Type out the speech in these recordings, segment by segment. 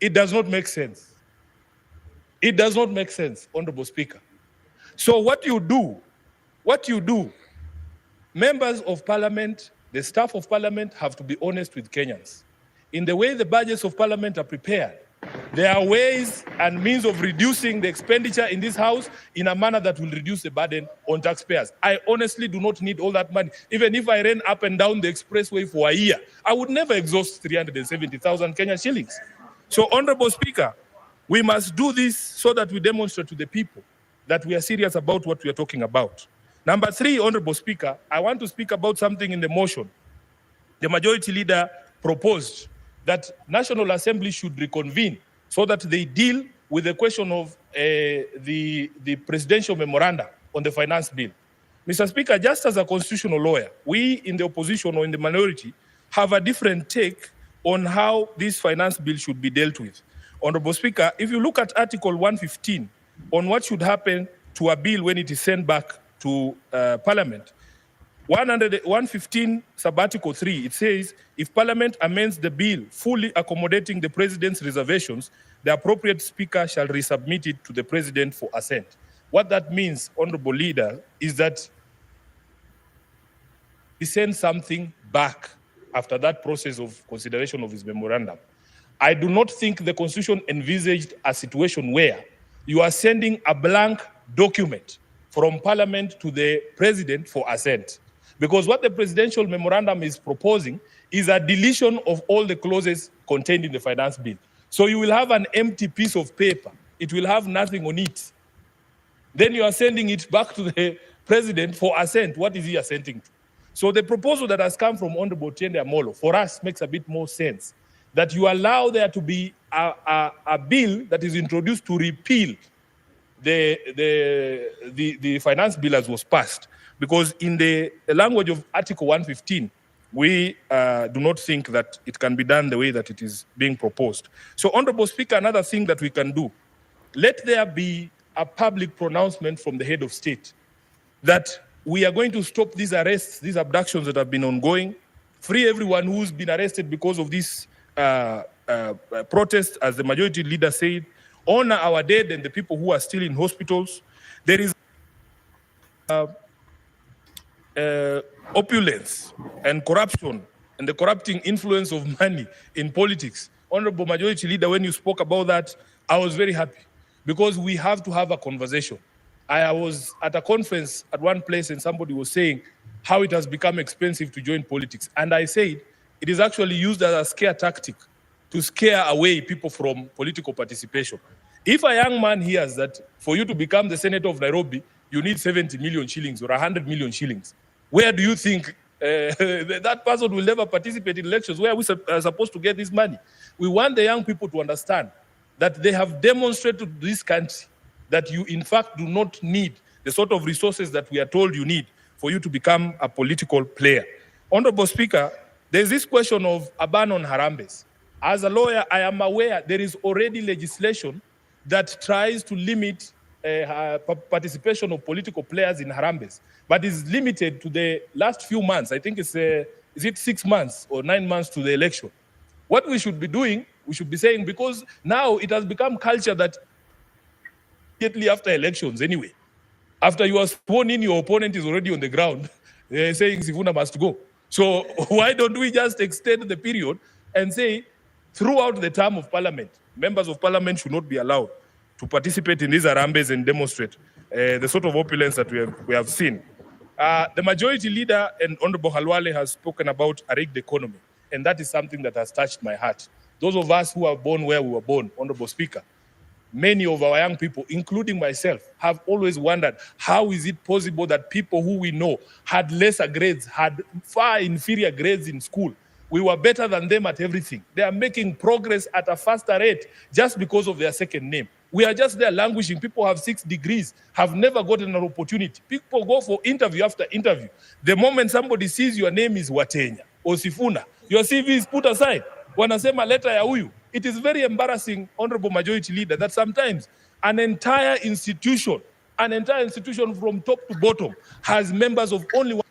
It does not make sense. It does not make sense, Honorable Speaker. So what you do, members of parliament, the staff of parliament have to be honest with Kenyans. In the way the budgets of parliament are prepared, there are ways and means of reducing the expenditure in this house in a manner that will reduce the burden on taxpayers. I honestly do not need all that money. Even if I ran up and down the expressway for a year, I would never exhaust 370,000 Kenya shillings. So, Honorable Speaker, we must do this so that we demonstrate to the people that we are serious about what we are talking about. Number 3, Honorable Speaker, I want to speak about something in the motion. The majority leader proposed that National Assembly should reconvene so that they deal with the question of the presidential memoranda on the finance bill. Mr. Speaker, just as a constitutional lawyer, we in the opposition or in the minority have a different take on how this finance bill should be dealt with. Honorable Speaker, if you look at Article 115 on what should happen to a bill when it is sent back to Parliament, 115 sub-article 3, it says, if Parliament amends the bill fully accommodating the President's reservations, the appropriate Speaker shall resubmit it to the President for assent. What that means, Honorable Leader, is that he sends something back after that process of consideration of his memorandum. I do not think the Constitution envisaged a situation where you are sending a blank document from Parliament to the President for assent. Because what the presidential memorandum is proposing is a deletion of all the clauses contained in the finance bill. So you will have an empty piece of paper. It will have nothing on it. Then you are sending it back to the President for assent. What is he assenting to? So the proposal that has come from Honorable Tiende Amolo, for us, makes a bit more sense. That you allow there to be a bill that is introduced to repeal the finance bill as was passed. Because in the language of Article 115, we do not think that it can be done the way that it is being proposed. So, Honorable Speaker, another thing that we can do, let there be a public pronouncement from the head of state that we are going to stop these arrests, these abductions that have been ongoing, free everyone who's been arrested because of this protest, as the majority leader said, honor our dead and the people who are still in hospitals. There is opulence and corruption and the corrupting influence of money in politics. Honorable Majority Leader, when you spoke about that, I was very happy because we have to have a conversation. I was at a conference at one place and somebody was saying how it has become expensive to join politics. And I said, it is actually used as a scare tactic to scare away people from political participation. If a young man hears that for you to become the Senator of Nairobi, you need 70 million shillings or 100 million shillings, where do you think that person will never participate in elections? Where are we supposed to get this money? We want the young people to understand that they have demonstrated to this country that you, in fact, do not need the sort of resources that we are told you need for you to become a political player. Honorable Speaker, there's this question of a ban on harambes. As a lawyer, I am aware there is already legislation that tries to limit participation of political players in harambes, but is limited to the last few months. I think it's, is it 6 months or 9 months to the election? What we should be doing, we should be saying, because now it has become culture that immediately after elections anyway, after you are sworn in, your opponent is already on the ground saying Sifuna must go. So why don't we just extend the period and say throughout the term of parliament, members of parliament should not be allowed to participate in these harambes and demonstrate the sort of opulence that we have seen. The majority leader and Honorable Halwale has spoken about a rigged economy, and that is something that has touched my heart. Those of us who are born where we were born, Honorable Speaker, many of our young people, including myself, have always wondered how is it possible that people who we know had lesser grades, had far inferior grades in school. We were better than them at everything. They are making progress at a faster rate just because of their second name. We are just there languishing. People have 6 degrees, have never gotten an opportunity. People go for interview after interview. The moment somebody sees your name is Watenya or Sifuna, your CV is put aside. Wanasema leta ya huyu. It is very embarrassing, Honorable Majority Leader, that sometimes an entire institution from top to bottom has members of only one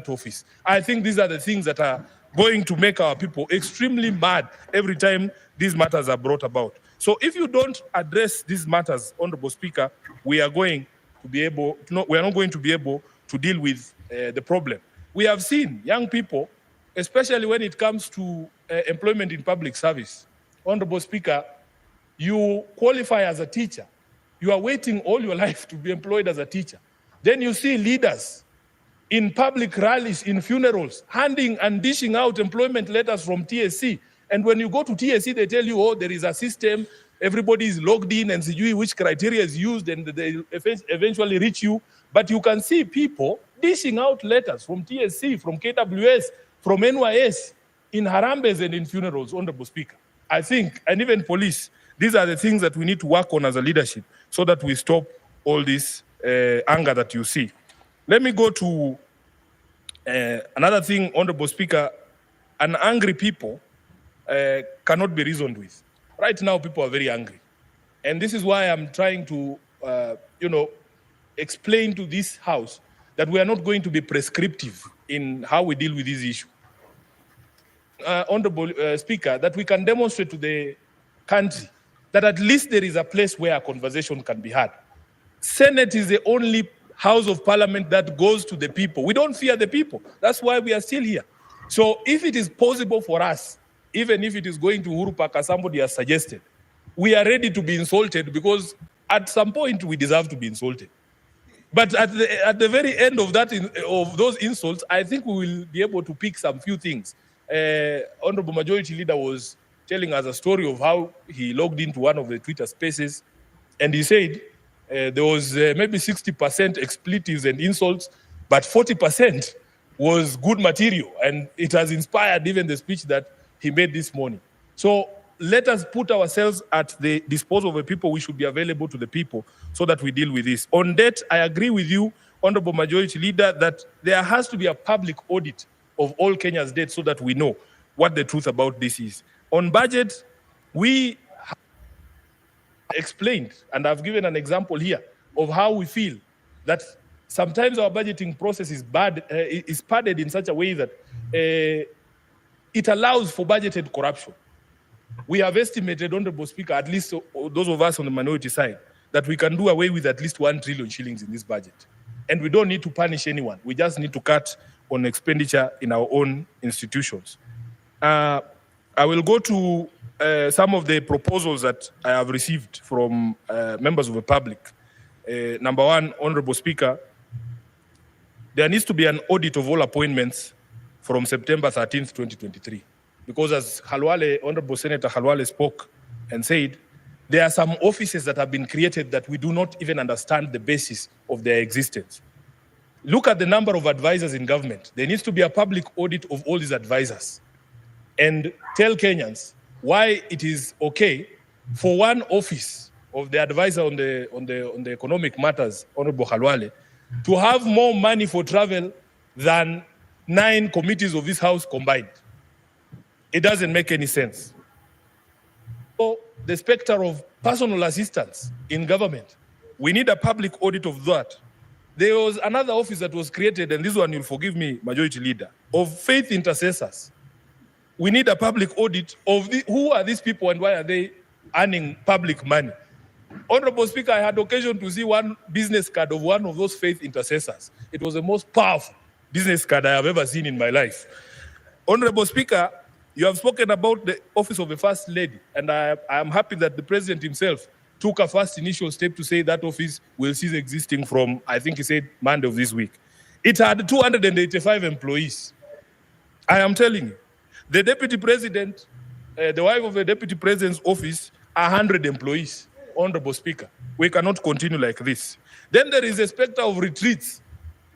office. I think these are the things that are going to make our people extremely mad every time these matters are brought about. So if you don't address these matters, Honorable Speaker, we are going to be able, we are not going to be able to deal with the problem. We have seen young people, especially when it comes to employment in public service. Honorable Speaker, you qualify as a teacher. You are waiting all your life to be employed as a teacher. Then you see leaders in public rallies, in funerals, handing and dishing out employment letters from TSC. And when you go to TSC, they tell you, oh, there is a system, everybody is logged in and see which criteria is used, and they eventually reach you. But you can see people dishing out letters from TSC, from KWS, from NYS, in Harambes and in funerals, Honorable Speaker. I think, and even police, these are the things that we need to work on as a leadership so that we stop all this anger that you see. Let me go to another thing, Honorable Speaker. An angry people cannot be reasoned with. Right now, people are very angry. And this is why I'm trying to, explain to this House that we are not going to be prescriptive in how we deal with this issue. Honorable Speaker, that we can demonstrate to the country that at least there is a place where a conversation can be had. Senate is the only House of Parliament that goes to the people. We don't fear the people. That's why we are still here. So if it is possible for us, even if it is going to Uhuru Park as somebody has suggested, we are ready to be insulted, because at some point we deserve to be insulted. But at the very end of that, of those insults, I think we will be able to pick some few things. Honorable Majority Leader was telling us a story of how he logged into one of the Twitter spaces, and he said there was maybe 60% expletives and insults, but 40% was good material, and it has inspired even the speech that he made this morning. So let us put ourselves at the disposal of the people. We should be available to the people so that we deal with this. On debt, I agree with you, Honorable Majority Leader, that there has to be a public audit of all Kenya's debt so that we know what the truth about this is. On budget, we explained, and I've given an example here of how we feel that sometimes our budgeting process is padded in such a way that it allows for budgeted corruption. We have estimated, Honorable Speaker, at least those of us on the minority side, that we can do away with at least 1 trillion shillings in this budget. And we don't need to punish anyone. We just need to cut on expenditure in our own institutions. I will go to some of the proposals that I have received from members of the public. Number one, Honorable Speaker, there needs to be an audit of all appointments from September 13th, 2023. Because as Honorable Senator Halwale spoke and said, there are some offices that have been created that we do not even understand the basis of their existence. Look at the number of advisors in government. There needs to be a public audit of all these advisors, and tell Kenyans why it is okay for one office of the advisor on the economic matters, Honorable Halwale, to have more money for travel than 9 committees of this House combined. It doesn't make any sense. So the specter of personal assistance in government, we need a public audit of that. There was another office that was created, and this one, you'll forgive me, Majority Leader, of faith intercessors. We need a public audit of who are these people and why are they earning public money. Honorable Speaker, I had occasion to see one business card of one of those faith intercessors. It was the most powerful business card I have ever seen in my life. Honorable Speaker, you have spoken about the office of the First Lady, and I am happy that the President himself took a first initial step to say that office will cease existing from, I think he said, Monday of this week. It had 285 employees. I am telling you, the Deputy President, the wife of the Deputy President's office, 100 employees. Honorable Speaker, we cannot continue like this. Then there is a specter of retreats,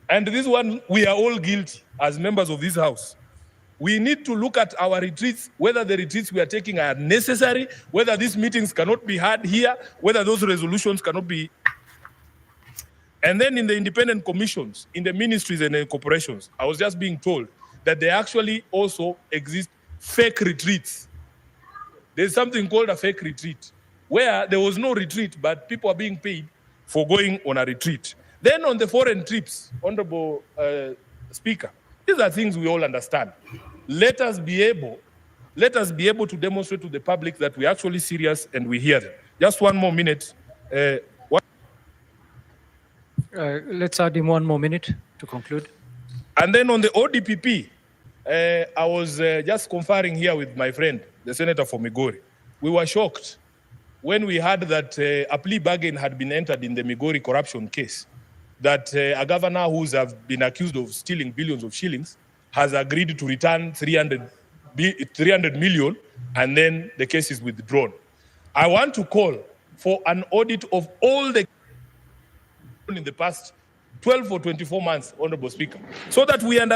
and this one, we are all guilty as members of this House. We need to look at our retreats, whether the retreats we are taking are necessary, whether these meetings cannot be had here, whether those resolutions cannot be. And then in the independent commissions, in the ministries and the corporations, I was just being told that there actually also exist fake retreats. There's something called a fake retreat, where there was no retreat, but people are being paid for going on a retreat. Then on the foreign trips, Honorable Speaker, these are things we all understand. let us be able to demonstrate to the public that we're actually serious and we hear them. Just one more minute. Let's add him 1 more minute to conclude. And then on the ODPP, I was just conferring here with my friend, the senator for Migori. We were shocked when we heard that a plea bargain had been entered in the Migori corruption case, that a governor who's have been accused of stealing billions of shillings has agreed to return 300 million, and then the case is withdrawn. I want to call for an audit of all the in the past 12 or 24 months, Honorable Speaker, so that we understand